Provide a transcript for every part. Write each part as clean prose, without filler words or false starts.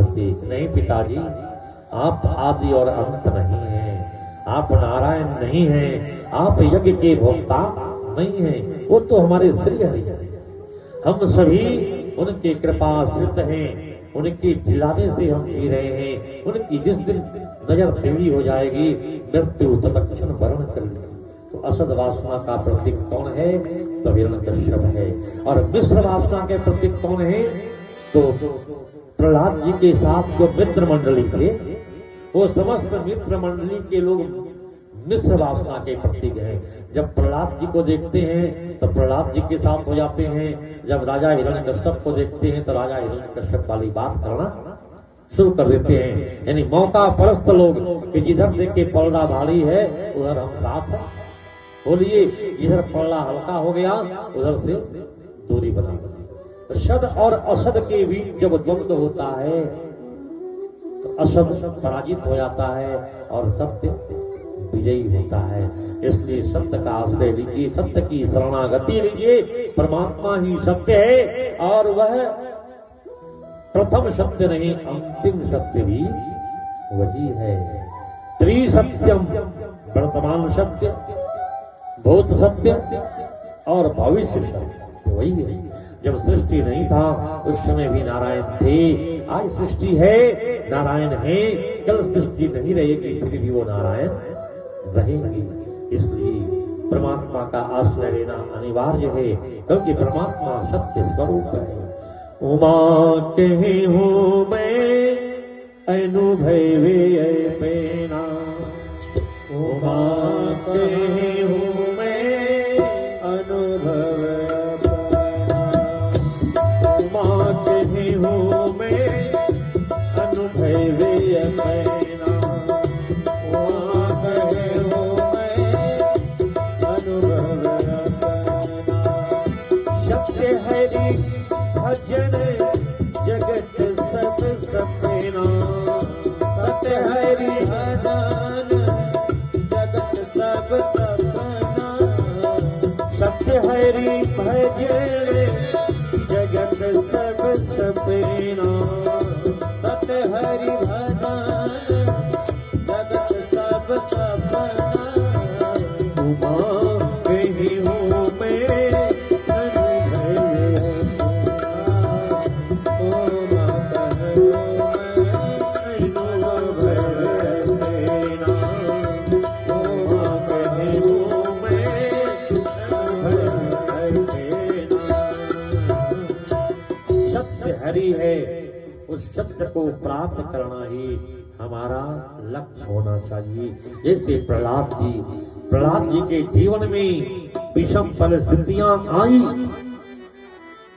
करते, नहीं पिताजी, आप आदि और अंत नहीं हैं, आप नारायण नहीं हैं, आप यज्ञ के भोक्ता नहीं हैं, वो तो हमारे श्री हरि हैं। हम सभी उनके कृपाश्रित हैं, उनके दिलाने से हम जी रहे हैं। उनकी जिस दिन नजर टेढ़ी हो जाएगी, मृत्यु तत्क्षण वर्ण कर लेगी। तो असद वासना का प्रतीक कौन है? तो हिरण्यकश्यप है। और मिश्र वासना के प्रतीक कौन है? तो प्रहलाद जी के साथ जो मित्र मंडली थे, वो समस्त मित्र मंडली के लोग मिश्र वासना के प्रतीक हैं। जब प्रहलाद जी को देखते हैं तो प्रहलाद जी के साथ हो जाते हैं, जब राजा हिरण्यकश्यप को देखते हैं तो राजा हिरण्यकश्यप वाली बात करना शुरू कर देते हैं। यानी मौका परस्त लोग कि जिधर देखे पलड़ा भारी है उधर हम साथ हैं, बोलिए इधर पलड़ा हल्का हो गया उधर से दूरी बना। सद और असद के बीच जब द्वंद्व होता है तो असद पराजित हो जाता है और सत्य विजयी होता है। इसलिए सत्य का आश्रय लीजिए, सत्य की शरणागति लीजिए। परमात्मा ही सत्य है और वह प्रथम सत्य नहीं, अंतिम सत्य भी वही है। त्रिसत्यम, वर्तमान सत्य, भूत सत्य और भविष्य सत्य वही है। जब सृष्टि नहीं था उस समय भी नारायण थे, आज सृष्टि है, नारायण है, कल सृष्टि नहीं रहेगी फिर भी वो नारायण रहेंगे। इसलिए परमात्मा का आश्रय लेना अनिवार्य है, क्योंकि परमात्मा सत्य स्वरूप है। उमा कहे हूँ मैं अनुभवे पेना, उमा कहे हूँ मैं अनुभव, उमा कहे हूँ मैं अनुभवे पेना, उमा कहे हूँ मैं अनुभव पेना। सत्य हरि भजन जगत सब सपना, सत्य हरि भजन जगत सब सपना, सत्य हरि भजन जगत सब सपना, सत्य हरि भजन जगत सब सपना। उमा कही हूँ मैं हरि है, उस सत्य को प्राप्त करना ही हमारा लक्ष्य होना चाहिए। जैसे प्रहलाद जी के जीवन में विषम परिस्थितियां आई,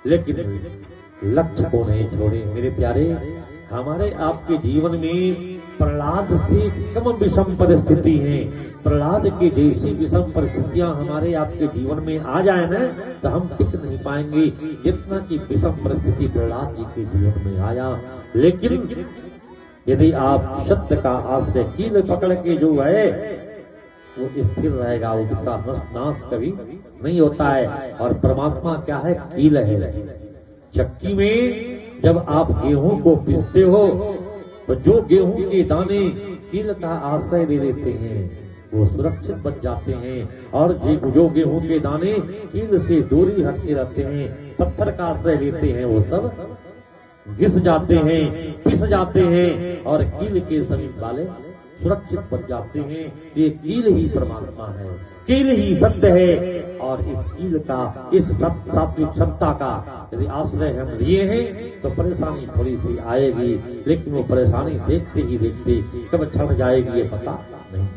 लेकिन लक्ष्य को नहीं छोड़े। मेरे प्यारे, हमारे आपके जीवन में प्रहलाद से कम विषम परिस्थिति है। प्रहलाद की जैसी विषम परिस्थितियां हमारे आपके जीवन में आ जाए ना, तो हम टिक नहीं पाएंगे जितना कि विषम परिस्थिति प्रहलाद जी के जीवन में आया। लेकिन यदि आप सत्य का आश्रय कील पकड़ के जो है वो स्थिर रहेगा, वो दूसरा नाश कभी नहीं होता है। और परमात्मा क्या है? कील है। चक्की में जब आप गेहूं को पीसते हो तो जो गेहूं के दाने कील का आश्रय ले लेते हैं वो सुरक्षित बच जाते हैं, और जो गेहूं के दाने कील से दूरी हटके रहते हैं, पत्थर का आश्रय लेते हैं, वो सब घिस जाते हैं, पिस जाते हैं, और कील के समीप वाले सुरक्षित बच जाते हैं। ये कील ही परमात्मा है, कील ही सत्य है। और इस कील का, इस सात्विक क्षमता का यदि आश्रय हम लिए हैं तो परेशानी थोड़ी सी आएगी, लेकिन वो परेशानी देखते ही देखते कब छड़ जाएगी ये पता नहीं।